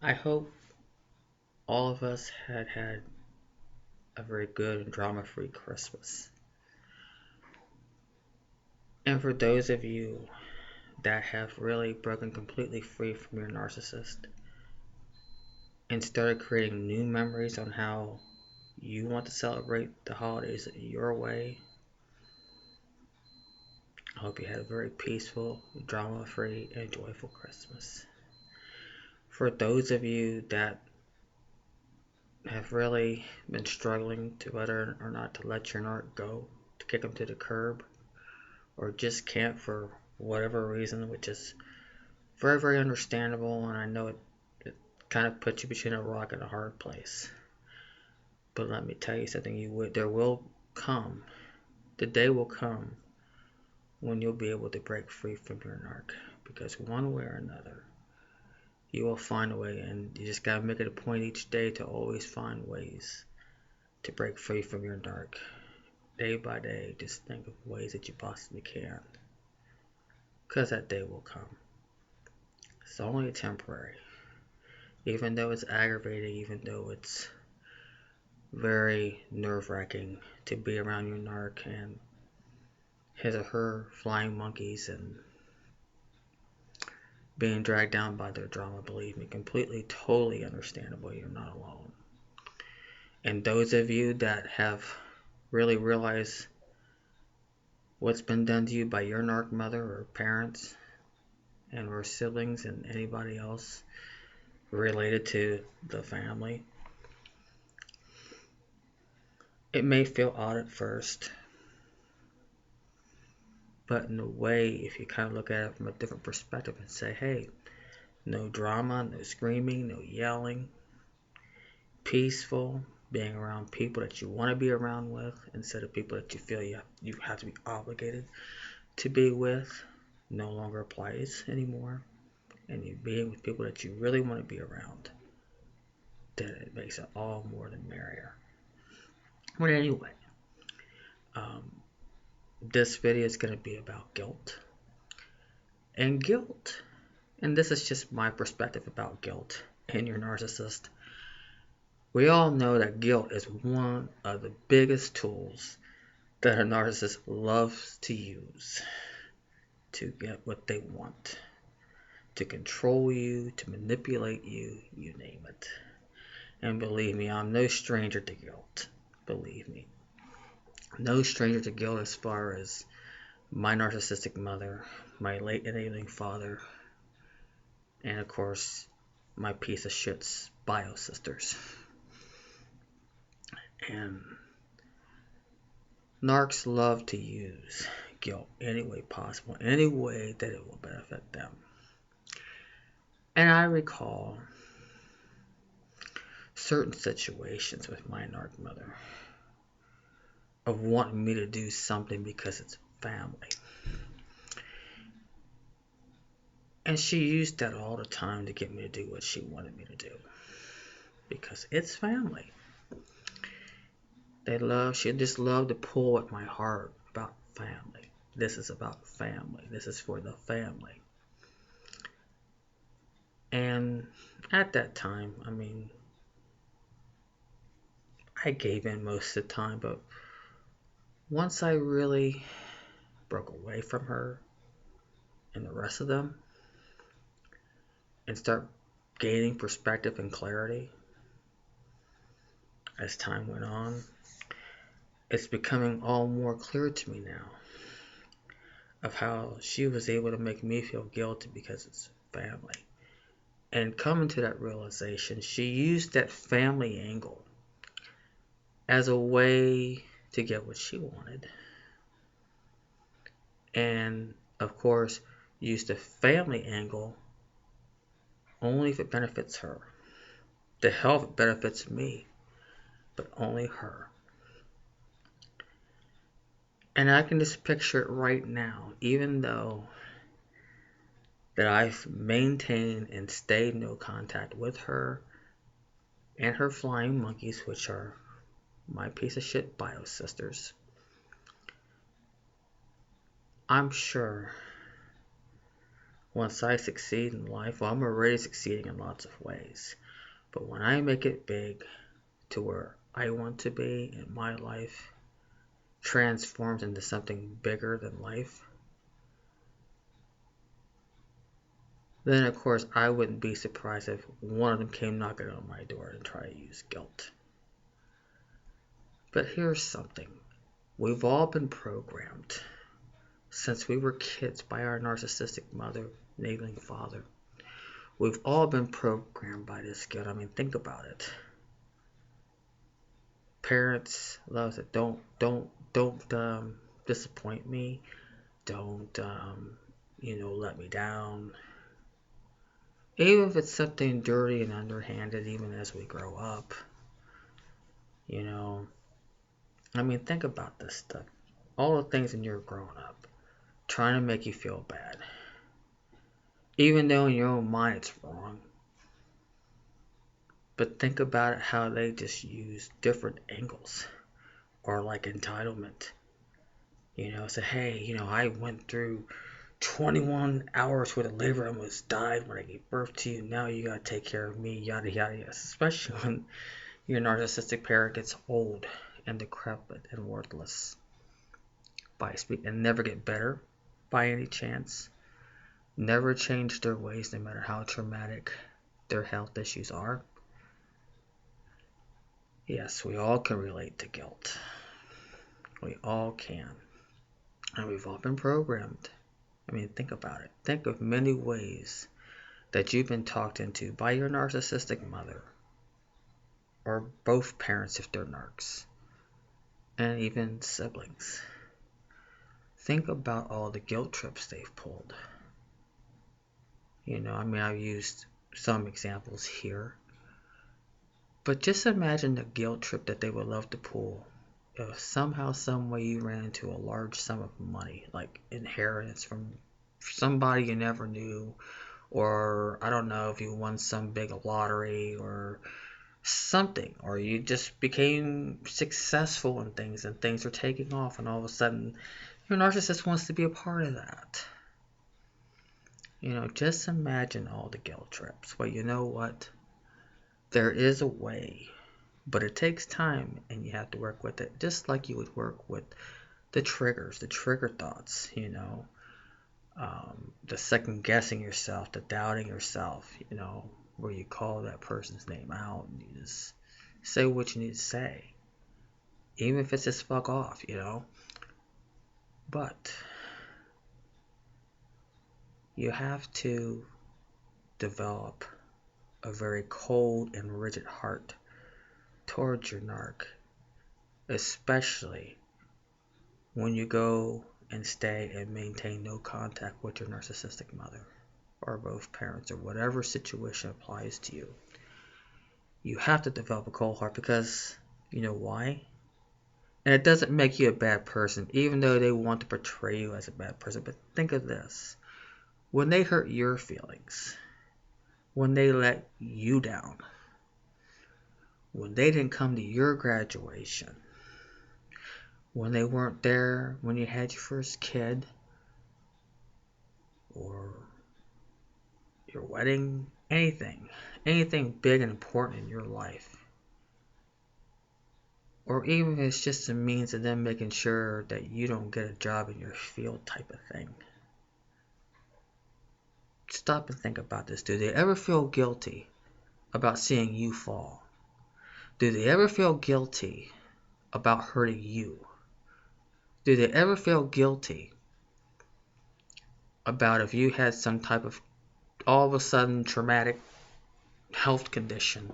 I hope all of us had a very good and drama-free Christmas. And for those of you that have really broken completely free from your narcissist and started creating new memories on how you want to celebrate the holidays your way, I hope you had a very peaceful, drama-free, and joyful Christmas. For those of you that have really been struggling to whether or not to let your narc go, to kick him to the curb, or just can't for whatever reason, which is very, very understandable, and I know it kind of puts you between a rock and a hard place. But let me tell you something, there will come, the day will come when you'll be able to break free from your narc, because one way or another, you will find a way, and you just gotta make it a point each day to always find ways to break free from your narc. Day by day, just think of ways that you possibly can, because that day will come. It's only temporary. Even though it's aggravating, even though it's very nerve-wracking to be around your narc and his or her flying monkeys and being dragged down by their drama, believe me, completely, totally understandable. You're not alone. And those of you that have really realized what's been done to you by your narc mother or parents and or siblings and anybody else related to the family, it may feel odd at first, but in a way, if you kind of look at it from a different perspective and say, hey, no drama, no screaming, no yelling, peaceful, being around people that you want to be around with instead of people that you feel you have to be obligated to be with, no longer applies anymore, and you being with people that you really want to be around, then it makes it all more than merrier. But anyway, this video is going to be about guilt. And guilt, and this is just my perspective about guilt and your narcissist. We all know that guilt is one of the biggest tools that a narcissist loves to use to get what they want, to control you, to manipulate you, you name it. And believe me, I'm no stranger to guilt. Believe me. No stranger to guilt as far as my narcissistic mother, my late enabling father, and of course, my piece of shit's bio sisters. And narcs love to use guilt any way possible, any way that it will benefit them. And I recall certain situations with my narc mother of wanting me to do something because it's family. And she used that all the time to get me to do what she wanted me to do. Because it's family. She just loved to pull at my heart about family. This is about family. This is for the family. And at that time, I mean, I gave in most of the time, but once I really broke away from her and the rest of them and start gaining perspective and clarity as time went on, it's becoming all more clear to me now of how she was able to make me feel guilty because it's family. And coming to that realization, she used that family angle as a way to get what she wanted. And of course, used the family angle only if it benefits her. The hell if it benefits me, but only her. And I can just picture it right now, even though that I've maintained and stayed no contact with her and her flying monkeys, which are my piece of shit bio sisters. I'm sure Once I succeed in life, well, I'm already succeeding in lots of ways. But when I make it big to where I want to be and my life transforms into something bigger than life, then of course I wouldn't be surprised if one of them came knocking on my door and try to use guilt. But here's something. We've all been programmed since we were kids by our narcissistic mother, enabling father. We've all been programmed by this guilt. I mean, think about it. Parents love it. Don't disappoint me. Don't let me down. Even if it's something dirty and underhanded, even as we grow up, you know. I mean, think about this stuff. All the things when you're growing up, trying to make you feel bad. Even though in your own mind it's wrong. But think about it, how they just use different angles. Or like entitlement. Say, hey, I went through 21 hours worth of labor, almost died when I gave birth to you. Now you gotta take care of me, yada yada yada. Especially when your narcissistic parent gets old and decrepit and worthless by speaking, and never get better by any chance. Never change their ways, no matter how traumatic their health issues are. Yes, we all can relate to guilt. We all can. And we've all been programmed. I mean, think about it. Think of many ways that you've been talked into by your narcissistic mother, or both parents if they're narcs, and even siblings. Think about all the guilt trips they've pulled. I've used some examples here. But just imagine the guilt trip that they would love to pull if somehow, some way you ran into a large sum of money, like inheritance from somebody you never knew, or I don't know if you won some big lottery or something, or you just became successful in things and things are taking off, and all of a sudden your narcissist wants to be a part of that. Just imagine all the guilt trips. Well, you know what? There is a way, but it takes time and you have to work with it, just like you would work with the triggers, the trigger thoughts, the second guessing yourself, the doubting yourself, where you call that person's name out and you just say what you need to say, even if it's just fuck off, But you have to develop a very cold and rigid heart towards your narc, especially when you go and stay and maintain no contact with your narcissistic mother or both parents, or whatever situation applies to you. You have to develop a cold heart, because you know why? And it doesn't make you a bad person, even though they want to portray you as a bad person. But think of this. When they hurt your feelings, when they let you down, when they didn't come to your graduation, when they weren't there when you had your first kid, or your wedding, anything big and important in your life, or even if it's just a means of them making sure that you don't get a job in your field type of thing. Stop and think about this. Do they ever feel guilty about seeing you fall? Do they ever feel guilty about hurting you? Do they ever feel guilty about if you had some type of all of a sudden traumatic health condition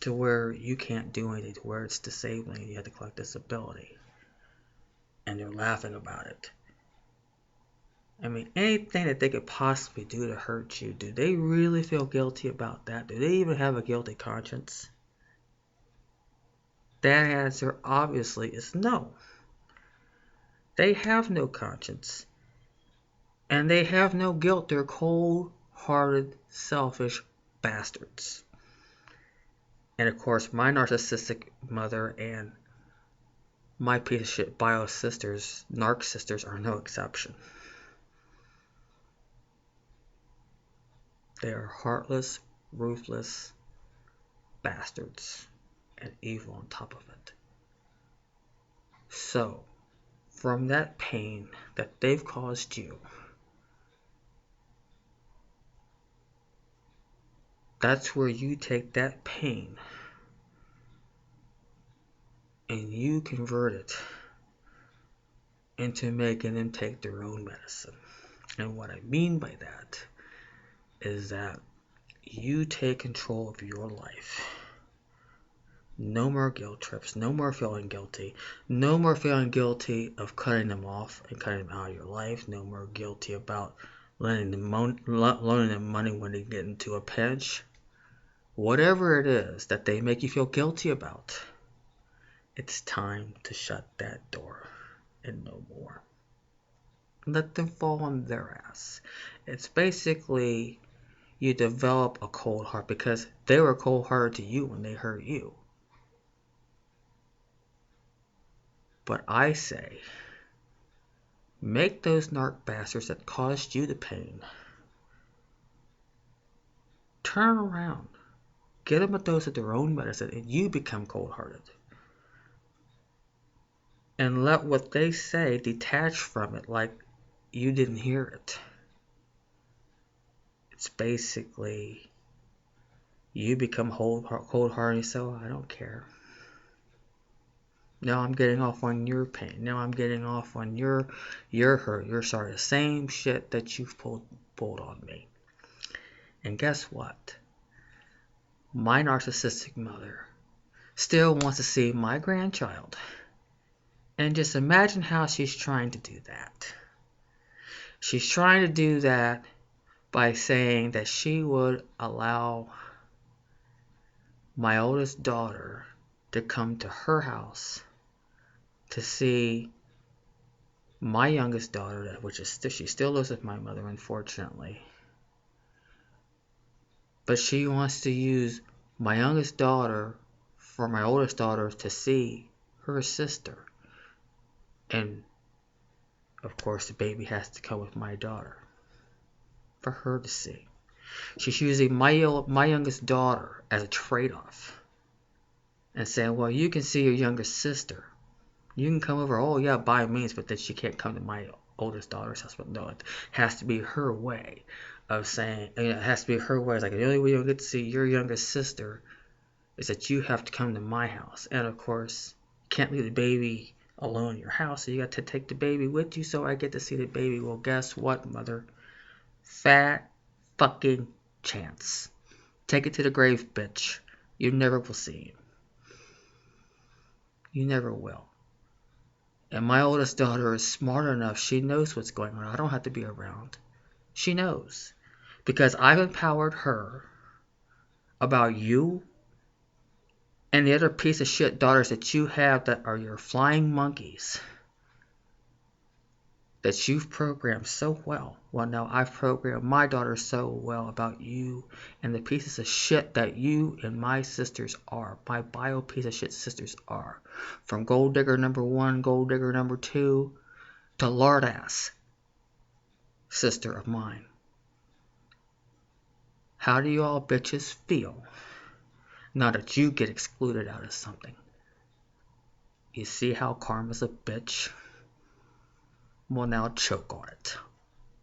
to where you can't do anything, to where it's disabling and you have to collect disability, and they're laughing about it? I mean, anything that they could possibly do to hurt you, do they really feel guilty about that? Do they even have a guilty conscience? That answer obviously is no. They have no conscience. And they have no guilt. They're cold-hearted, selfish bastards. And of course, my narcissistic mother and my piece of shit bio sisters, narc sisters, are no exception. They are heartless, ruthless bastards and evil on top of it. So, from that pain that they've caused you, that's where you take that pain and you convert it into making them take their own medicine. And what I mean by that is that you take control of your life. No more guilt trips, no more feeling guilty, no more feeling guilty of cutting them off and cutting them out of your life, no more guilty about loaning them money when they get into a pinch. Whatever it is that they make you feel guilty about, it's time to shut that door and no more. Let them fall on their ass. It's basically you develop a cold heart because they were cold-hearted to you when they hurt you. But I say, make those narc bastards that caused you the pain turn around. Get them a dose of their own medicine and you become cold-hearted. And let what they say detach from it like you didn't hear it. It's basically you become cold-hearted and so I don't care. Now I'm getting off on your pain. Now I'm getting off on your hurt, your sorry. The same shit that you've pulled on me. And guess what? My narcissistic mother still wants to see my grandchild. And just imagine how she's trying to do that. She's trying to do that by saying that she would allow my oldest daughter to come to her house to see my youngest daughter, which is she still lives with my mother, unfortunately. But she wants to use my youngest daughter for my oldest daughter to see her sister. And, of course, the baby has to come with my daughter for her to see. She's using my youngest daughter as a trade-off. And saying, well, you can see your younger sister. You can come over, oh yeah, by means, but then she can't come to my oldest daughter's house. But no, it has to be her way of saying, it has to be her way. It's like the only way you'll get to see your younger sister is that you have to come to my house. And of course, you can't leave the baby alone in your house, so you got to take the baby with you so I get to see the baby. Well, guess what, mother? Fat fucking chance. Take it to the grave, bitch. You never will see him. You never will. And my oldest daughter is smart enough. She knows what's going on. I don't have to be around. She knows. Because I've empowered her about you and the other piece of shit daughters that you have that are your flying monkeys. That you've programmed so well. Well, now I've programmed my daughter so well about you and the pieces of shit that you and my sisters are. My bio piece of shit sisters are. From gold digger number 1, gold digger number 2, to lard ass sister of mine. How do you all bitches feel now that you get excluded out of something? You see how karma's a bitch? Well, now choke on it.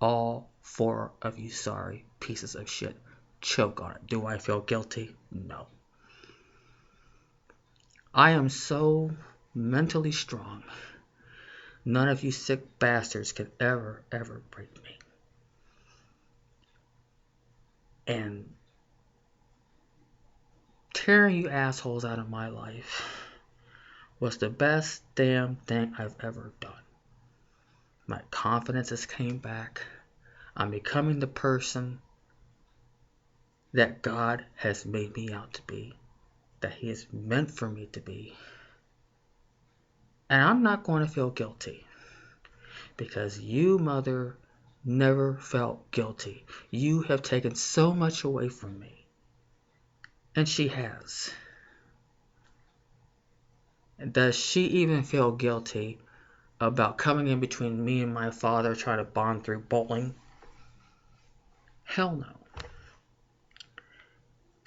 All 4 of you sorry pieces of shit. Choke on it. Do I feel guilty? No. I am so mentally strong. None of you sick bastards can ever break me. And tearing you assholes out of my life was the best damn thing I've ever done. My confidence has came back. I'm becoming the person that God has made me out to be. That He has meant for me to be. And I'm not going to feel guilty. Because you, mother, never felt guilty. You have taken so much away from me. And she has. Does she even feel guilty about coming in between me and my father trying to bond through bowling? Hell no.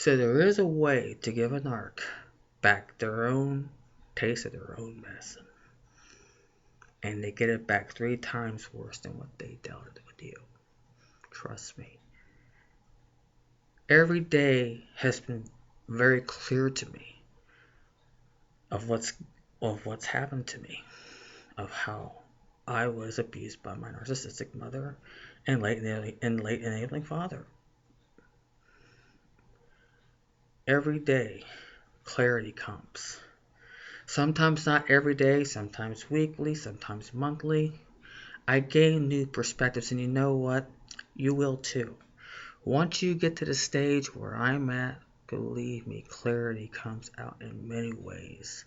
So there is a way to give a narc back their own taste of their own medicine. And they get it back 3 times worse than what they dealt with you. Trust me. Every day has been very clear to me of what's happened to me, of how I was abused by my narcissistic mother and late enabling father. Every day, clarity comes. Sometimes not every day, sometimes weekly, sometimes monthly. I gain new perspectives, and you know what? You will too. Once you get to the stage where I'm at, believe me, clarity comes out in many ways.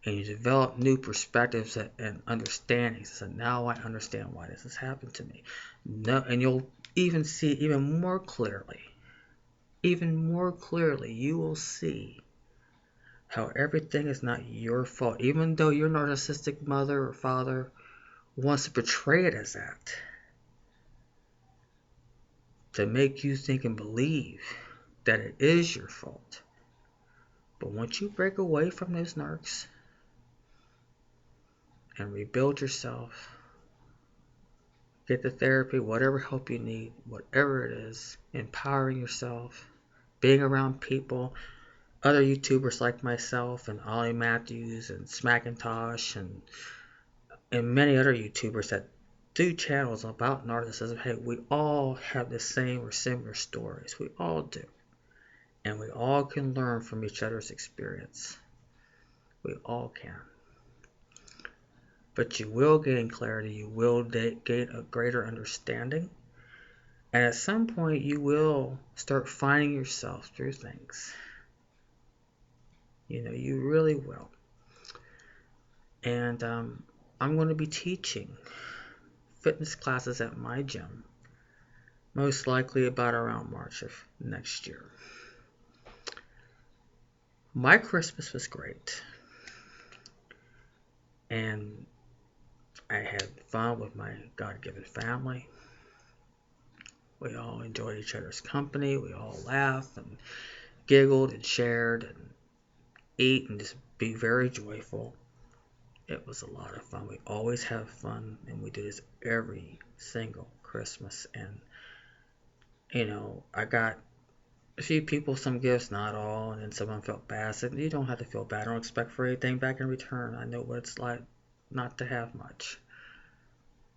And you develop new perspectives and understandings. So now I understand why this has happened to me. No, and you'll even see even more clearly. Even more clearly, you will see how everything is not your fault. Even though your narcissistic mother or father wants to portray it as that, to make you think and believe that it is your fault. But once you break away from those narcs and rebuild yourself, get the therapy, whatever help you need, whatever it is, empowering yourself, being around people, other YouTubers like myself and Ollie Matthews and Smackintosh and many other YouTubers that do channels about narcissism. Hey, we all have the same or similar stories. We all do. And we all can learn from each other's experience. We all can. But you will gain clarity. You will gain a greater understanding. And at some point, you will start finding yourself through things. You really will. And I'm going to be teaching fitness classes at my gym, most likely about around March of next year. My Christmas was great. And I had fun with my God-given family. We all enjoyed each other's company. We all laughed and giggled and shared and ate and just be very joyful. It was a lot of fun. We always have fun, and we do this every single Christmas. And, I got a few people some gifts, not all, and then someone felt bad. I said, you don't have to feel bad. I don't expect for anything back in return. I know what it's like not to have much.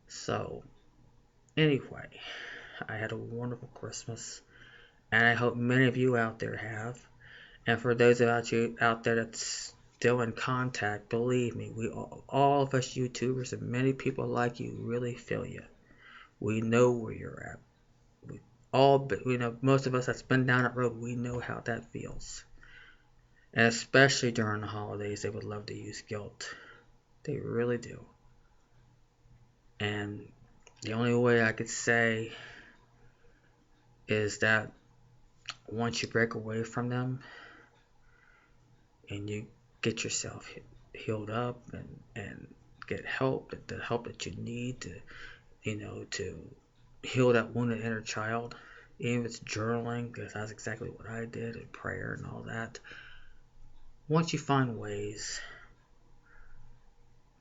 So, anyway, I had a wonderful Christmas, and I hope many of you out there have. And for those of you out there that's still in contact, believe me, we all of us YouTubers and many people like you really feel you. We know where you're at. Most of us that's been down that road, we know how that feels. And especially during the holidays, they would love to use guilt. They really do. And the only way I could say is that once you break away from them and you get yourself healed up and get help, the help that you need to heal that wounded inner child, even if it's journaling, because that's exactly what I did, and prayer and all that. Once you find ways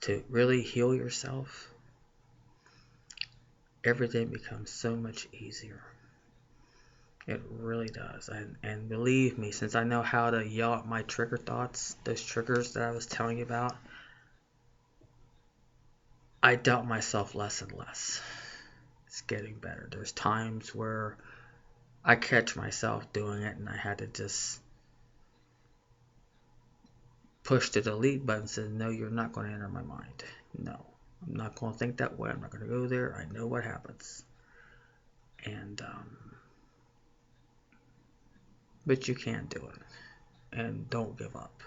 to really heal yourself, everything becomes so much easier. It really does. And believe me, since I know how to yell at my trigger thoughts, those triggers that I was telling you about, I doubt myself less and less. It's getting better. There's times where I catch myself doing it and I had to just push the delete button and say, no, you're not going to enter my mind. No, I'm not going to think that way. I'm not going to go there. I know what happens. And, but you can do it. And don't give up.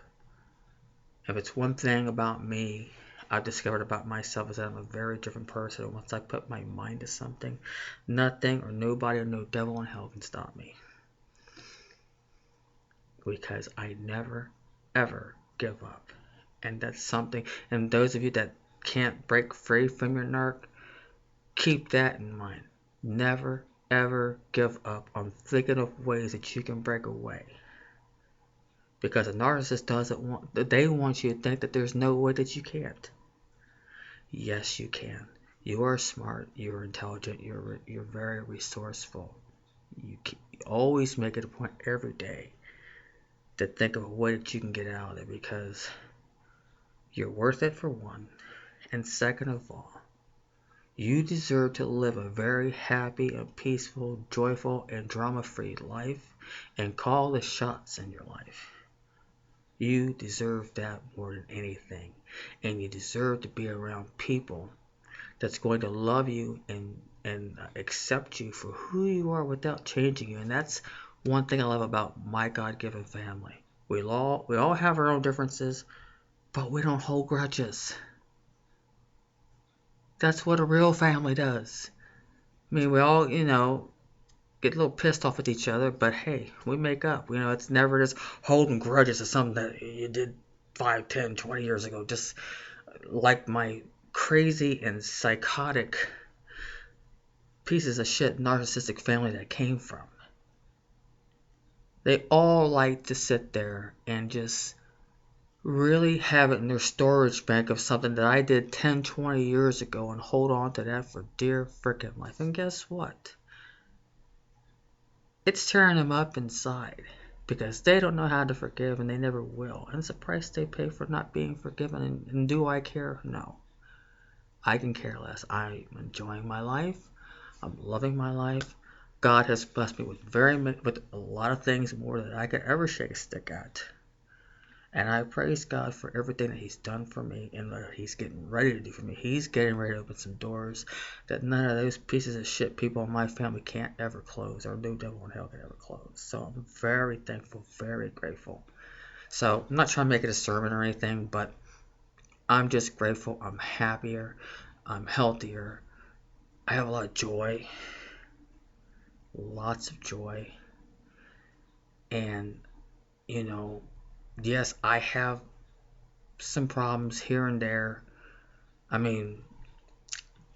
If it's one thing about me I've discovered about myself is that I'm a very different person. Once I put my mind to something, nothing or nobody or no devil in hell can stop me. Because I never, ever give up. And that's something, and those of you that can't break free from your narc, keep that in mind. Never, ever give up on thinking of ways that you can break away. Because a narcissist doesn't want, they want you to think that there's no way that you can't. Yes, you can. You are smart, you're intelligent, you're very resourceful. You always make it a point every day to think of a way that you can get out of it, because you're worth it for one. And second of all, you deserve to live a very happy and peaceful, joyful, and drama-free life and call the shots in your life. You deserve that more than anything. And you deserve to be around people that's going to love you and accept you for who you are without changing you. And that's one thing I love about my God-given family. We all have our own differences, but we don't hold grudges. That's what a real family does. I mean, we all, get a little pissed off at each other, but hey, we make up. It's never just holding grudges of something that you did 5, 10, 20 years ago. Just like my crazy and psychotic pieces of shit narcissistic family that I came from. They all like to sit there and just really have it in their storage bank of something that I did 10, 20 years ago and hold on to that for dear frickin' life. And guess what? It's tearing them up inside because they don't know how to forgive and they never will. And it's a price they pay for not being forgiven. And do I care? No. I can care less. I'm enjoying my life. I'm loving my life. God has blessed me with a lot of things more than I could ever shake a stick at. And I praise God for everything that He's done for me and that He's getting ready to do for me. He's getting ready to open some doors that none of those pieces of shit people in my family can't ever close, or no devil in hell can ever close. So I'm very thankful, very grateful. So I'm not trying to make it a sermon or anything, but I'm just grateful. I'm happier. I'm healthier. I have a lot of joy. Lots of joy. And, yes, I have some problems here and there. I mean,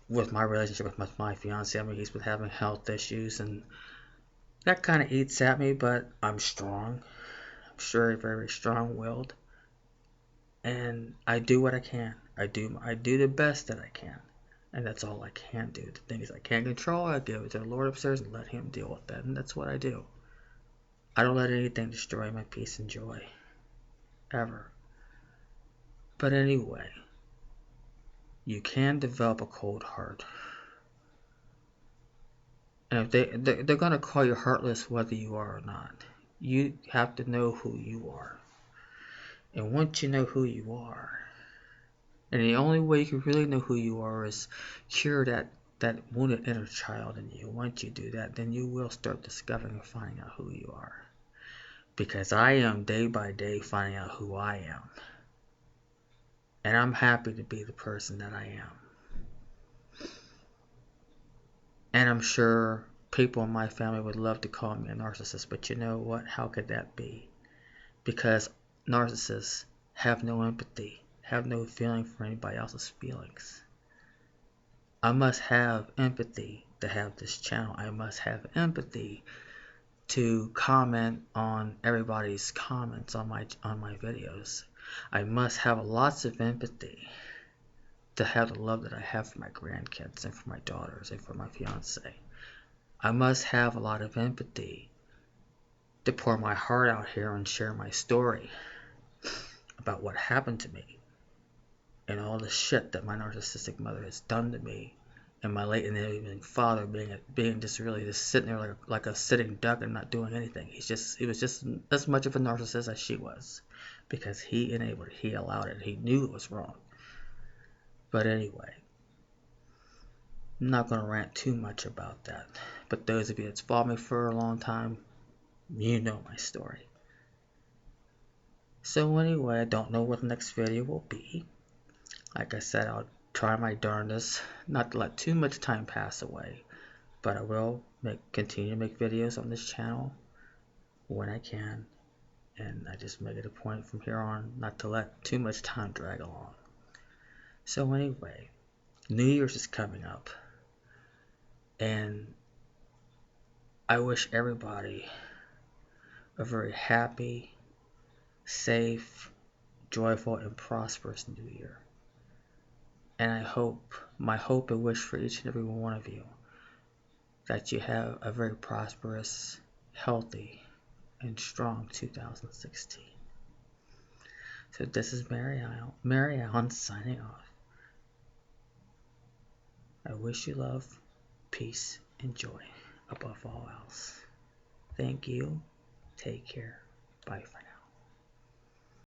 with my relationship with my fiance, he's been having health issues, and that kind of eats at me, but I'm strong. I'm very, very strong-willed, and I do what I can. I do the best that I can, and that's all I can do. The things I can't control, I give it to the Lord upstairs and let Him deal with that, and that's what I do. I don't let anything destroy my peace and joy, ever. But anyway, you can develop a cold heart. And if they're going to call you heartless whether you are or not. You have to know who you are. And once you know who you are, and the only way you can really know who you are is cure that wounded inner child in you. Once you do that, then you will start discovering and finding out who you are. Because I am day by day finding out who I am. And I'm happy to be the person that I am. And I'm sure people in my family would love to call me a narcissist, but you know what? How could that be? Because narcissists have no empathy, have no feeling for anybody else's feelings. I must have empathy to have this channel. I must have empathy to comment on everybody's comments on my videos. I must have lots of empathy to have the love that I have for my grandkids and for my daughters and for my fiance. I must have a lot of empathy to pour my heart out here and share my story about what happened to me and all the shit that my narcissistic mother has done to me, and my late and living father being just really just sitting there like a sitting duck and not doing anything. He was just as much of a narcissist as she was, because he enabled it, he allowed it, he knew it was wrong. But anyway, I'm not going to rant too much about that. But those of you that's followed me for a long time, you know my story. So anyway, I don't know what the next video will be. Like I said, I'll try my darndest not to let too much time pass away. But I will continue to make videos on this channel when I can. And I just make it a point from here on not to let too much time drag along. So anyway, New Year's is coming up. And I wish everybody a very happy, safe, joyful, and prosperous new year. And my hope and wish for each and every one of you, that you have a very prosperous, healthy, and strong 2016. So this is Mary Allen signing off. I wish you love, peace, and joy above all else. Thank you. Take care. Bye for now.